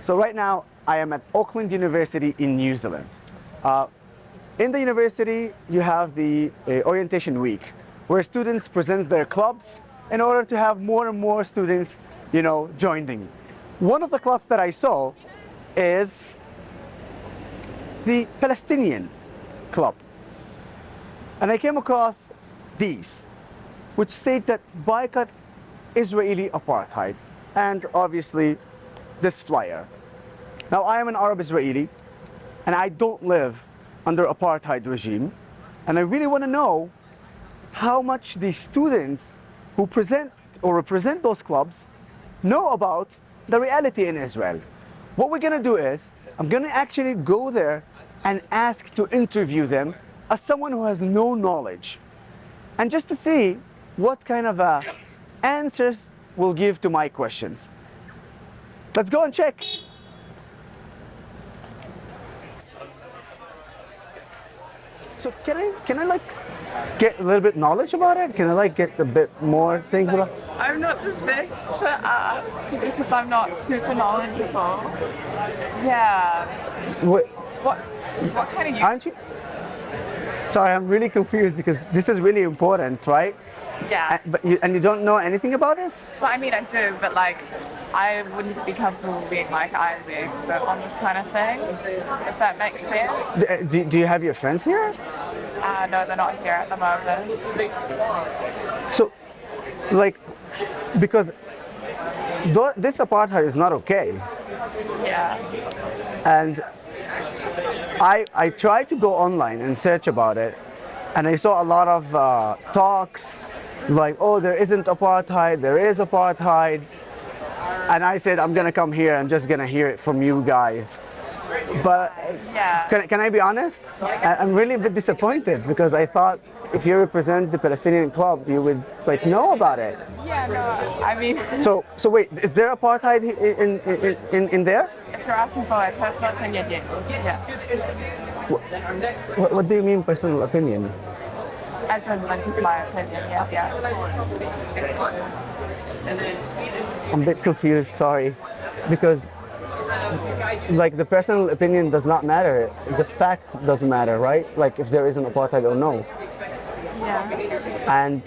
So right now, I am at Auckland University in New Zealand. In the university, you have the orientation week, where students present their clubs in order to have more and more students, joining. One of the clubs that I saw is the Palestinian club. And I came across these, which state that boycott Israeli apartheid, and obviously this flyer. Now, I am an Arab Israeli, and I don't live under apartheid regime, and I really want to know how much the students who present or represent those clubs know about the reality in Israel. What we're going to do is, I'm going to actually go there and ask to interview them as someone who has no knowledge, and just to see what kind of answers we'll give to my questions. Let's go and check. So can I like get a little bit knowledge about it? Can I like get a bit more things about it? I'm not the best to ask because I'm not super knowledgeable. Yeah. What kind of Aren't you? Sorry, I'm really confused because this is really important, right? Yeah. But you don't know anything about this? Well, I mean, I do, but like, I wouldn't be comfortable being like, I'm the expert on this kind of thing, if that makes sense. Do you have your friends here? No, they're not here at the moment. So, like, because this apartheid is not okay. Yeah. And I tried to go online and search about it, and I saw a lot of talks like, oh, there isn't apartheid, there is apartheid. And I said, I'm gonna come here, I'm just gonna hear it from you guys. But yeah. Can I be honest? I'm really a bit disappointed because I thought if you represent the Palestinian club, you would like know about it. Yeah, no, I mean. So wait, is there apartheid in there? If you're asking for a personal opinion, yes. Yeah. What do you mean personal opinion? As in, like, just my opinion, yes, yeah. I'm a bit confused, sorry, because like the personal opinion does not matter. The fact doesn't matter, right? Like if there is an apartheid or no. Yeah. And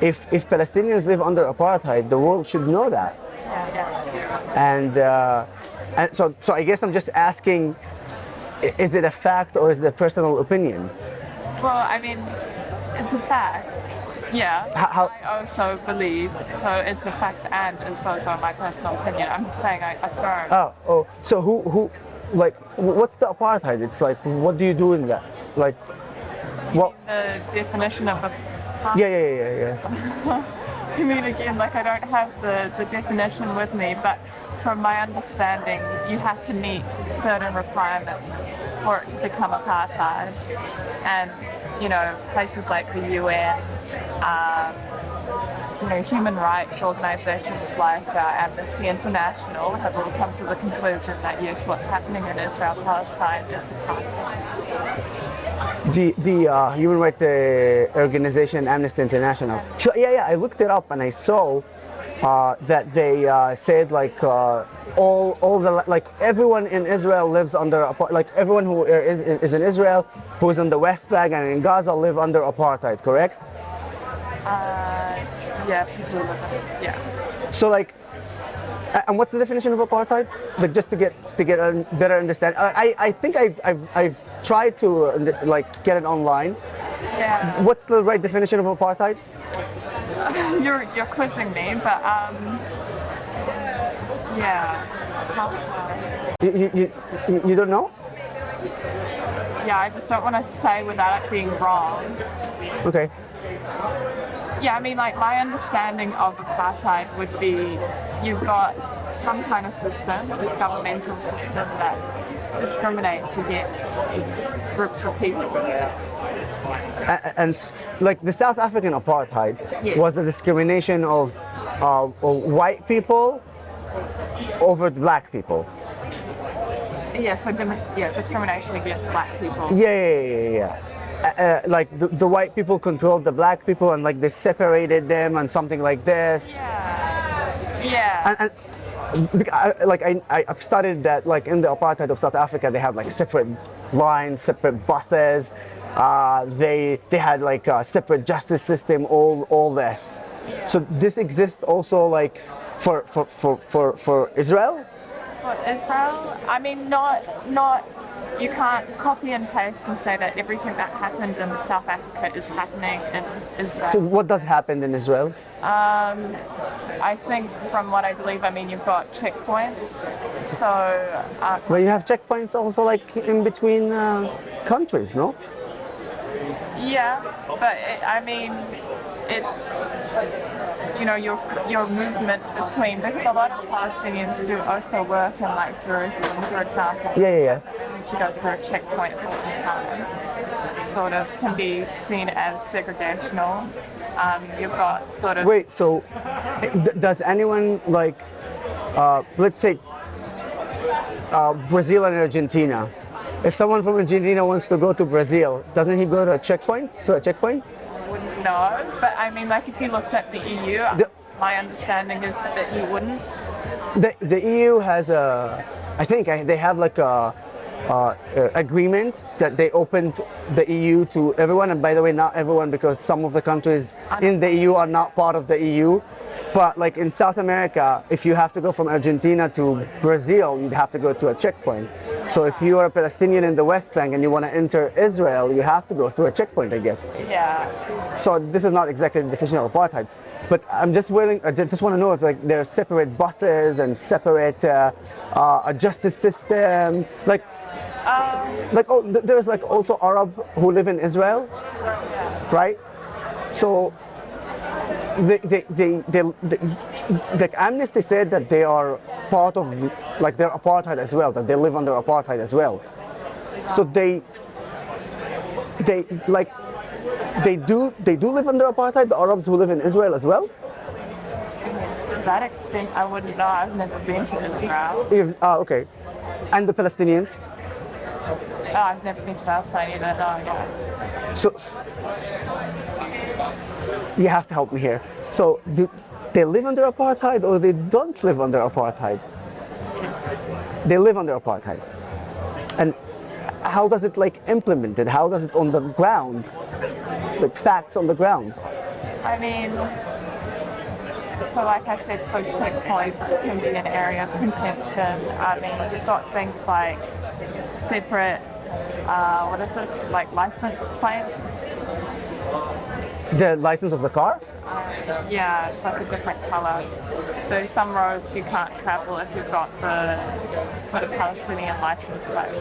if Palestinians live under apartheid, the world should know that. Yeah. And so I guess I'm just asking, is it a fact or is it a personal opinion? Well, I mean, it's a fact. Yeah. How? I also believe, so it's a fact and it's also my personal opinion. I'm saying I affirm. Oh. So who, like, what's the apartheid? It's like, what do you do in that? Like, what? The definition of a. Yeah. I mean, again, like I don't have the definition with me, but from my understanding, you have to meet certain requirements for it to become apartheid. And, places like the UN, human rights organizations like Amnesty International have all come to the conclusion that yes, what's happening in Israel, Palestine is apartheid. The human rights organization Amnesty International. So, yeah, I looked it up and I saw that they said like all the like everyone in Israel lives under like everyone who is in Israel who is in the West Bank and in Gaza live under apartheid, correct? Yeah, people live in, yeah. So like, and what's the definition of apartheid? Like just to get a better understanding. I think I've tried to like get it online. Yeah. What's the right definition of apartheid? You're quizzing me, but yeah. You don't know? Yeah, I just don't want to say without it being wrong. Okay. Yeah, I mean, like my understanding of apartheid would be you've got some kind of system, governmental system that discriminates against groups of people. And like the South African apartheid was the discrimination of white people over black people. Yeah, so discrimination against black people. Yeah. Like the white people controlled the black people and like they separated them and something like this. Yeah. I've studied that like in the apartheid of South Africa, they had like separate lines, separate buses. They had like a separate justice system. All this. So this exists also like for Israel. For Israel, I mean, not. You can't copy and paste and say that everything that happened in South Africa is happening in Israel. So what does happen in Israel? I think from what I believe, I mean, you've got checkpoints. So. Well, you have checkpoints also like in between countries, no? Yeah, but I mean, it's, you know, your movement between, because a lot of Palestinians do also work in like Jerusalem, for example. Yeah. To go through a checkpoint all the time sort of can be seen as segregational. You've got sort of. Wait, so does anyone like, let's say, Brazil and Argentina? If someone from Argentina wants to go to Brazil, doesn't he go to a checkpoint? Wouldn't know, but I mean, like if you looked at the EU, my understanding is that you wouldn't. The EU has I think they have like a agreement that they opened the EU to everyone, and by the way, not everyone, because some of the countries in the EU are not part of the EU. But like in South America, if you have to go from Argentina to Brazil, you'd have to go to a checkpoint. So if you are a Palestinian in the West Bank and you want to enter Israel, you have to go through a checkpoint, I guess. Yeah. So this is not exactly the definition of apartheid. But I'm just willing. I just want to know if like there are separate buses and separate a justice system, like there's like also Arab who live in Israel, right? So the Amnesty said that they are part of like their apartheid as well, that they live under apartheid as well. So they do live under apartheid, the Arabs who live in Israel as well? To that extent, I wouldn't know. I've never been to Israel. Okay. And the Palestinians? Oh, I've never been to Palestine either. No, yeah. So you have to help me here. So do they live under apartheid or they don't live under apartheid? They live under apartheid. And how does it like implemented? How does it on the ground? Like facts on the ground? I mean, so like I said, so checkpoints can be an area of contention. I mean, you've got things like separate, like license plates? The license of the car? Yeah, it's like a different color. So some roads you can't travel if you've got the sort of Palestinian license plate.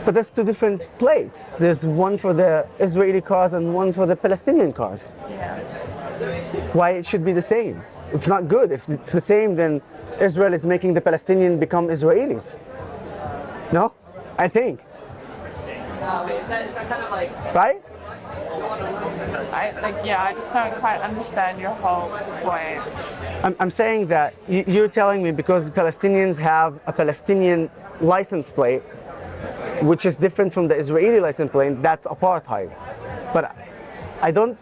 But there's two different plates. There's one for the Israeli cars and one for the Palestinian cars. Yeah. Why it should be the same? It's not good. If it's the same, then Israel is making the Palestinian become Israelis. No? I think. Right? I just don't quite understand your whole point. I'm saying that you're telling me because Palestinians have a Palestinian license plate, which is different from the Israeli license plate, that's apartheid. But I don't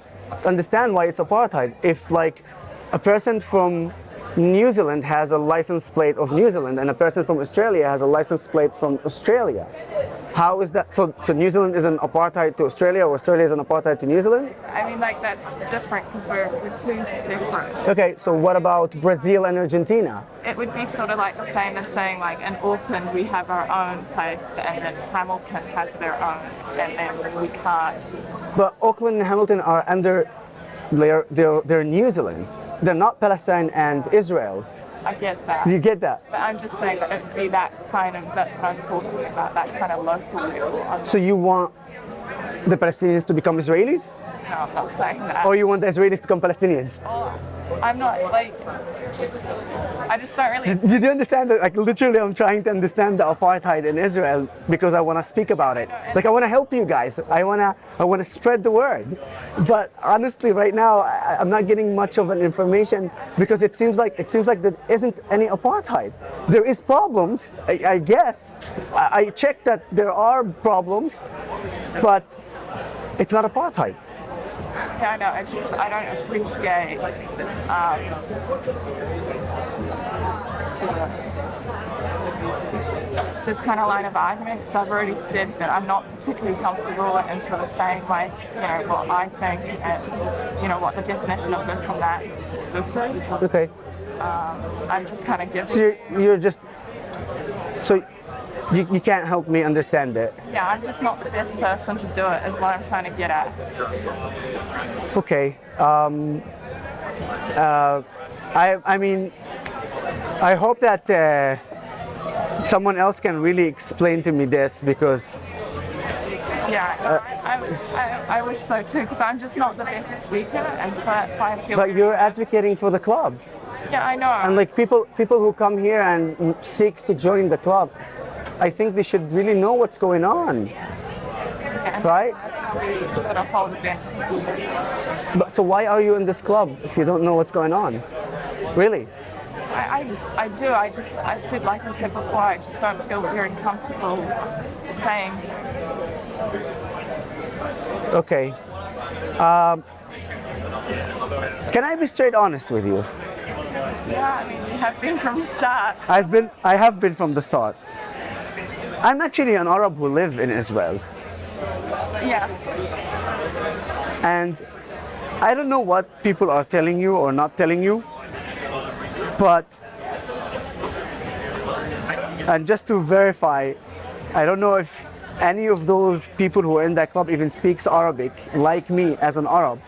understand why it's apartheid. If like a person from New Zealand has a license plate of New Zealand and a person from Australia has a license plate from Australia, how is that? So New Zealand is an apartheid to Australia, or Australia is an apartheid to New Zealand? I mean, like that's different because we're two separate. Okay, so what about Brazil and Argentina? It would be sort of like the same as saying like in Auckland we have our own place and then Hamilton has their own and then we can't. But Auckland and Hamilton are under, they're New Zealand. They're not Palestine and Israel. I get that. You get that? But I'm just saying that it would be that kind of, that's what I'm talking about, that kind of local level. So you want the Palestinians to become Israelis? No, I'm not saying that. Or you want the Israelis to become Palestinians? Oh, I'm not, like, I just don't really... You do understand that, like, literally I'm trying to understand the apartheid in Israel because I want to speak about it. Like, I want to help you guys. I want to spread the word. But honestly, right now, I'm not getting much of an information because it seems like there isn't any apartheid. There is problems, I guess. I checked that there are problems, but it's not apartheid. Yeah, I know. I don't appreciate this kind of line of argument, because I've already said that I'm not particularly comfortable in sort of saying like, what I think and, what the definition of this and that this is. Okay. I'm just kind of giving. So you're just, so you can't help me understand it. Yeah, I'm just not the best person to do it, is what I'm trying to get at. Okay. I mean, I hope that someone else can really explain to me this, because yeah, I wish so too, because I'm just not the best speaker, and so that's why I feel. But you're advocating for the club. Yeah, I know. And like people who come here and seeks to join the club, I think they should really know what's going on, right? That's how we sort of hold events. But so why are you in this club if you don't know what's going on? Really? I do. I said, like I said before, I just don't feel very comfortable saying. Okay. Can I be straight honest with you? Yeah, I mean, you have been from the start. I have been from the start. I'm actually an Arab who live in Israel. Yeah. And I don't know what people are telling you or not telling you, but, and just to verify, I don't know if any of those people who are in that club even speaks Arabic, like me as an Arab.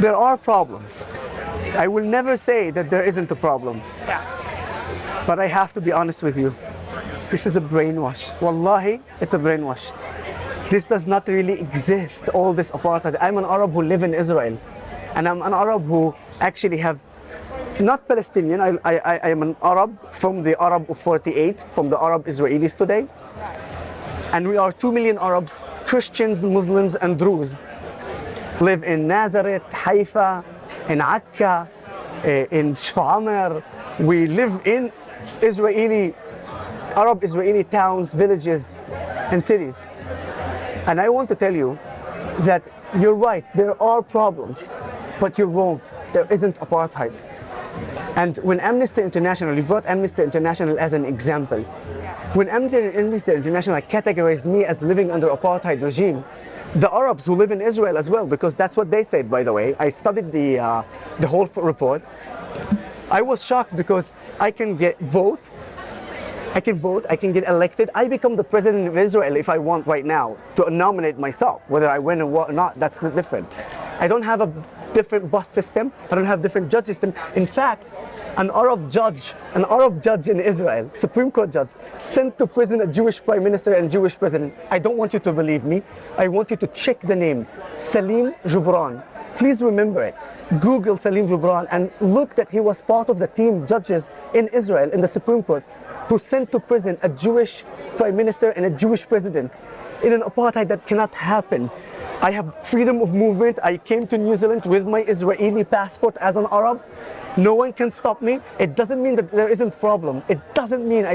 There are problems. I will never say that there isn't a problem. Yeah. But I have to be honest with you. This is a brainwash. Wallahi, it's a brainwash. This does not really exist, all this apartheid. I'm an Arab who live in Israel. And I'm an Arab who actually have, not Palestinian, I am an Arab from the Arab of 48, from the Arab Israelis today. And we are 2 million Arabs, Christians, Muslims, and Druze. Live in Nazareth, Haifa, in Akka, in Shfa'amer. We live in Arab Israeli towns, villages, and cities. And I want to tell you that you're right, there are problems, but you're wrong. There isn't apartheid. And when Amnesty International, you brought Amnesty International as an example. When Amnesty International categorized me as living under apartheid regime, the Arabs who live in Israel as well, because that's what they said, by the way. I studied the whole report. I was shocked because I can vote, I can get elected. I become the president of Israel if I want right now to nominate myself. Whether I win or not, that's different. I don't have a different bus system. I don't have different judge system. In fact, an Arab judge in Israel, Supreme Court judge, sent to prison a Jewish prime minister and Jewish president. I don't want you to believe me. I want you to check the name, Salim Jubran. Please remember it. Google Salim Jubran and look that he was part of the team judges in Israel in the Supreme Court who sent to prison a Jewish prime minister and a Jewish president in an apartheid that cannot happen. I have freedom of movement. I came to New Zealand with my Israeli passport as an Arab. No one can stop me. It doesn't mean that there isn't a problem. It doesn't mean,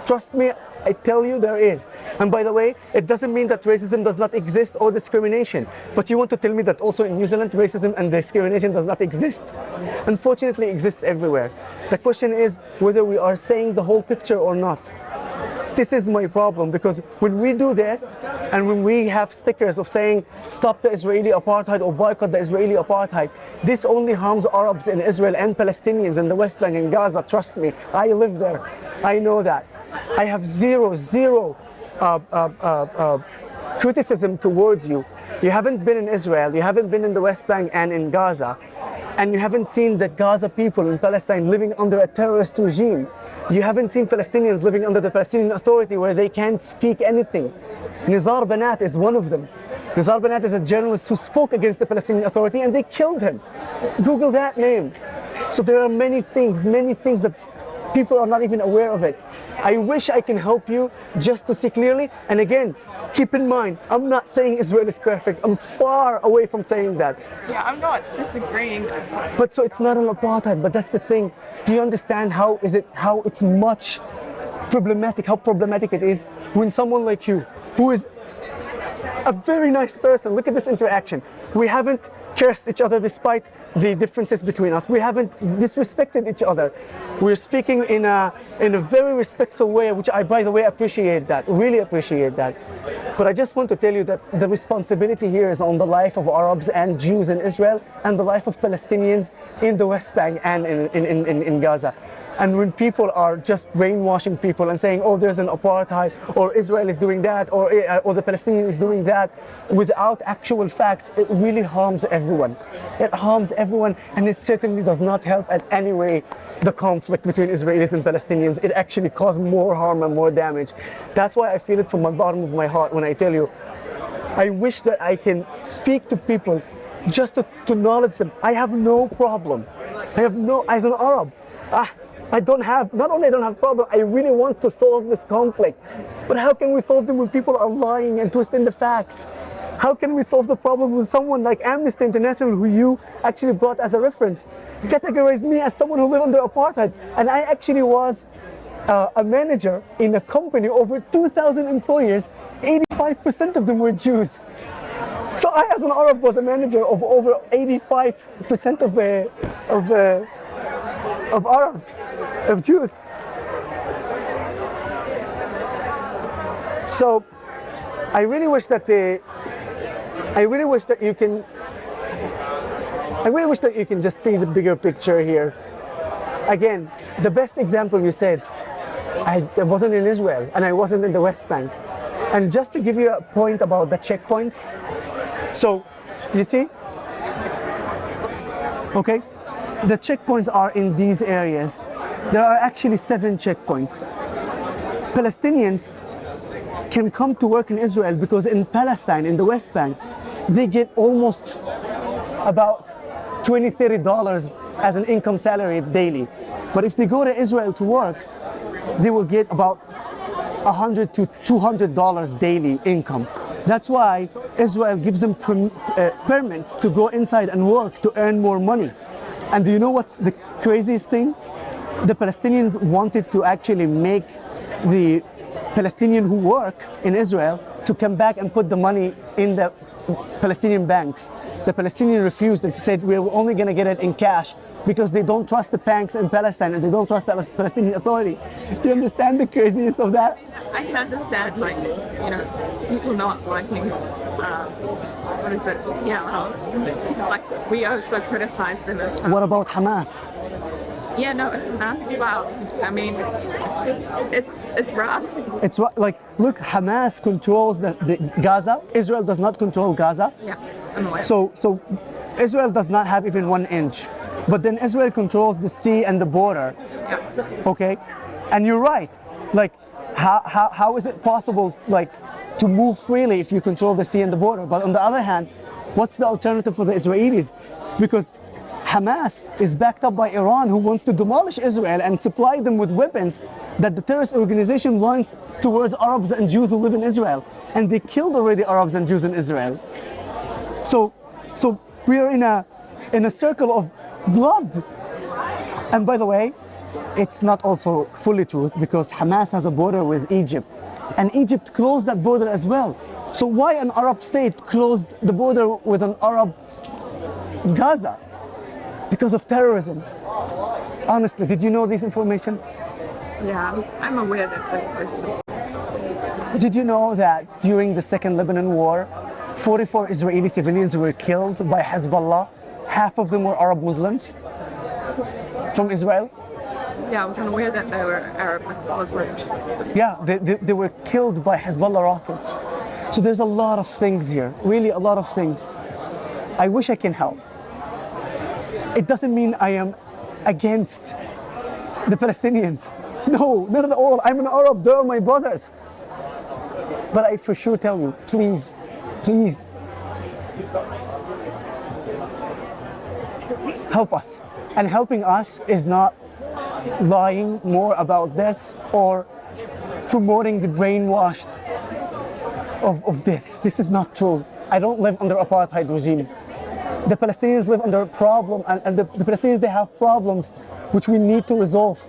trust me, I tell you there is. And by the way, it doesn't mean that racism does not exist or discrimination. But you want to tell me that also in New Zealand, racism and discrimination does not exist? Unfortunately, it exists everywhere. The question is whether we are saying the whole picture or not. This is my problem, because when we do this and when we have stickers of saying stop the Israeli apartheid or boycott the Israeli apartheid, this only harms Arabs in Israel and Palestinians in the West Bank and Gaza. Trust me, I live there. I know that. I have zero criticism towards you. You haven't been in Israel, you haven't been in the West Bank and in Gaza, and you haven't seen the Gaza people in Palestine living under a terrorist regime. You haven't seen Palestinians living under the Palestinian Authority where they can't speak anything. Nizar Banat is one of them. Nizar Banat is a journalist who spoke against the Palestinian Authority and they killed him. Google that name. So there are many things that people are not even aware of it. I wish I can help you just to see clearly. And again, keep in mind, I'm not saying Israel is perfect. I'm far away from saying that. Yeah, I'm not disagreeing. But so it's not an apartheid, but that's the thing. Do you understand how it's much problematic, how problematic it is when someone like you, who is A very nice person. Look at this interaction. We haven't cursed each other despite the differences between us. We haven't disrespected each other. We're speaking in a very respectful way, which I, by the way, appreciate that, really appreciate that. But I just want to tell you that the responsibility here is on the life of Arabs and Jews in Israel and the life of Palestinians in the West Bank and in Gaza. And when people are just brainwashing people and saying, oh, there's an apartheid, or Israel is doing that, or the Palestinian is doing that, without actual facts, it really harms everyone. It harms everyone, and it certainly does not help in any way the conflict between Israelis and Palestinians. It actually causes more harm and more damage. That's why I feel it from the bottom of my heart when I tell you, I wish that I can speak to people just to acknowledge them. I have no problem. As an Arab, not only I don't have problem, I really want to solve this conflict. But how can we solve them when people are lying and twisting the facts? How can we solve the problem with someone like Amnesty International, who you actually brought as a reference, categorized me as someone who lived under apartheid? And I actually was a manager in a company, over 2,000 employees, 85% of them were Jews. So I, as an Arab, was a manager of over 85% of Arabs, of Jews. So I really wish that you can just see the bigger picture here. Again, the best example you said, I wasn't in Israel and I wasn't in the West Bank. And just to give you a point about the checkpoints, so you see, okay, the checkpoints are in these areas. There are actually 7 checkpoints. Palestinians can come to work in Israel because in Palestine, in the West Bank, they get almost about $20-30 as an income salary daily. But if they go to Israel to work, they will get about $100 to $200 daily income. That's why Israel gives them permits to go inside and work to earn more money. And do you know what's the craziest thing? The Palestinians wanted to actually make the Palestinian who work in Israel to come back and put the money in the Palestinian banks. The Palestinians refused and said, we're only going to get it in cash, because they don't trust the banks in Palestine and they don't trust the Palestinian Authority. Do you understand the craziness of that? I can understand, like, people not liking, what is it? Yeah, like, we also criticize them as well. What about Hamas? Yeah, no, Hamas as well. I mean, it's rough. It's like, look, Hamas controls the Gaza. Israel does not control Gaza. Yeah, I'm aware. So Israel does not have even 1 inch. But then Israel controls the sea and the border. Yeah. Okay? And you're right. Like, how is it possible, like, to move freely if you control the sea and the border? But on the other hand, what's the alternative for the Israelis? Because Hamas is backed up by Iran, who wants to demolish Israel and supply them with weapons that the terrorist organization wants towards Arabs and Jews who live in Israel. And they killed already Arabs and Jews in Israel. So we are in a circle of blood. And by the way, it's not also fully true, because Hamas has a border with Egypt, and Egypt closed that border as well. So why an Arab state closed the border with an Arab Gaza? Because of terrorism. Honestly, did you know this information? Yeah, I'm aware that person. Did you know that during the Second Lebanon War, 44 Israeli civilians were killed by Hezbollah? Half of them were Arab Muslims from Israel. Yeah, I wasn't aware that they were Arab Muslims. Yeah, they were killed by Hezbollah rockets. So there's a lot of things here, really a lot of things. I wish I can help. It doesn't mean I am against the Palestinians. No, not at all. I'm an Arab, they're my brothers. But I for sure tell you, please, help us. And helping us is not lying more about this or promoting the brainwashed of this. This is not true. I don't live under apartheid regime. The Palestinians live under a problem, and the Palestinians, they have problems which we need to resolve.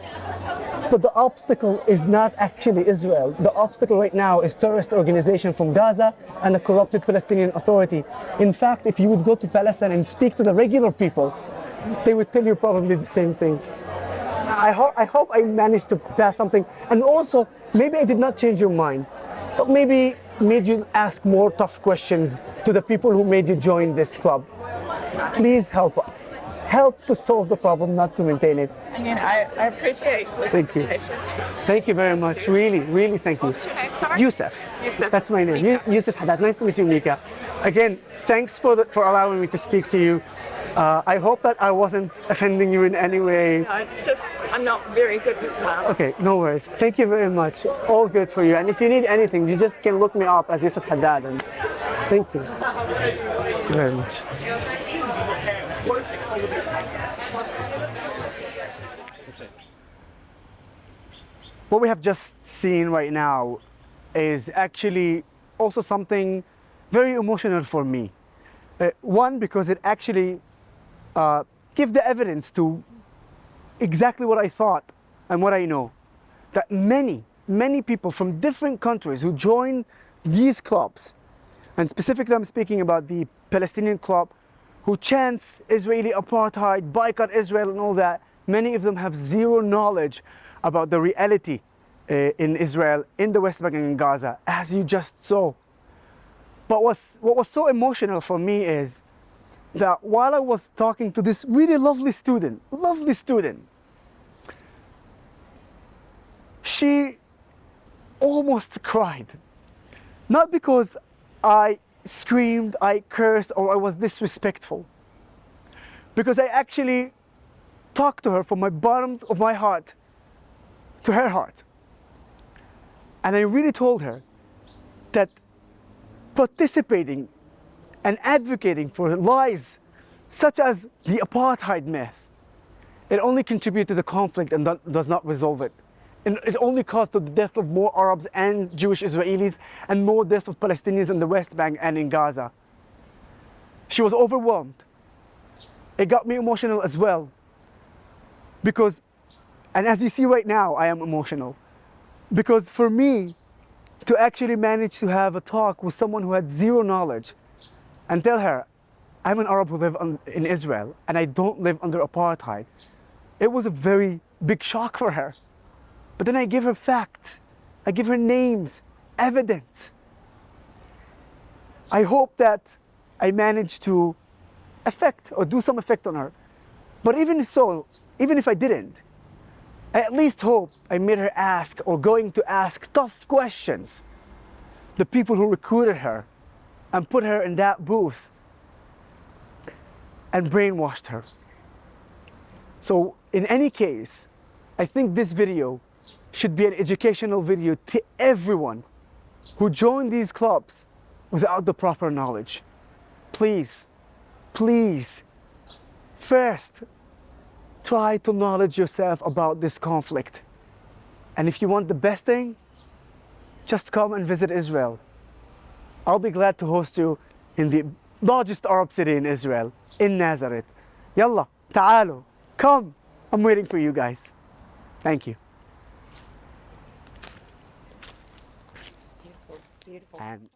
But the obstacle is not actually Israel. The obstacle right now is terrorist organization from Gaza and a corrupted Palestinian Authority. In fact, if you would go to Palestine and speak to the regular people, they would tell you probably the same thing. I hope I managed to pass something. And also, maybe I did not change your mind, but maybe made you ask more tough questions to the people who made you join this club. Please help us. Help to solve the problem, not to maintain it. I mean, I appreciate the Thank you. Thank you very much. Really, really thank you. What's your name, sorry? Yoseph. Yoseph. That's my name. Yoseph Haddad. Nice to meet you, Mika. Again, thanks for allowing me to speak to you. I hope that I wasn't offending you in any way. No, it's just, I'm not very good with math. Okay, no worries. Thank you very much. All good for you. And if you need anything, you just can look me up as Yoseph Haddad. And thank you. Thank you very much. What we have just seen right now is actually also something very emotional for me. One, because it actually gives the evidence to exactly what I thought and what I know. That many people from different countries who join these clubs, and specifically I'm speaking about the Palestinian club, who chants Israeli apartheid, boycott Israel and all that, many of them have zero knowledge about the reality in Israel, in the West Bank and in Gaza, as you just saw. But what was so emotional for me is that while I was talking to this really lovely student, she almost cried. Not because I screamed, I cursed, or I was disrespectful. Because I actually talked to her from my bottom of my heart to her heart. And I really told her that participating and advocating for lies such as the apartheid myth, it only contributes to the conflict and does not resolve it. And it only caused the death of more Arabs and Jewish Israelis and more deaths of Palestinians in the West Bank and in Gaza. She was overwhelmed. It got me emotional as well. Because, and as you see right now, I am emotional. Because for me, to actually manage to have a talk with someone who had zero knowledge and tell her, I'm an Arab who lives in Israel and I don't live under apartheid, it was a very big shock for her. But then I give her facts, I give her names, evidence. I hope that I managed to affect or do some effect on her. But even so, even if I didn't, I at least hope I made her ask or going to ask tough questions. The people who recruited her and put her in that booth and brainwashed her. So in any case, I think this video should be an educational video to everyone who joined these clubs without the proper knowledge. Please, please, first, try to knowledge yourself about this conflict. And if you want the best thing, just come and visit Israel. I'll be glad to host you in the largest Arab city in Israel, in Nazareth. Yalla, ta'alu, come. I'm waiting for you guys. Thank you. Beautiful, beautiful. And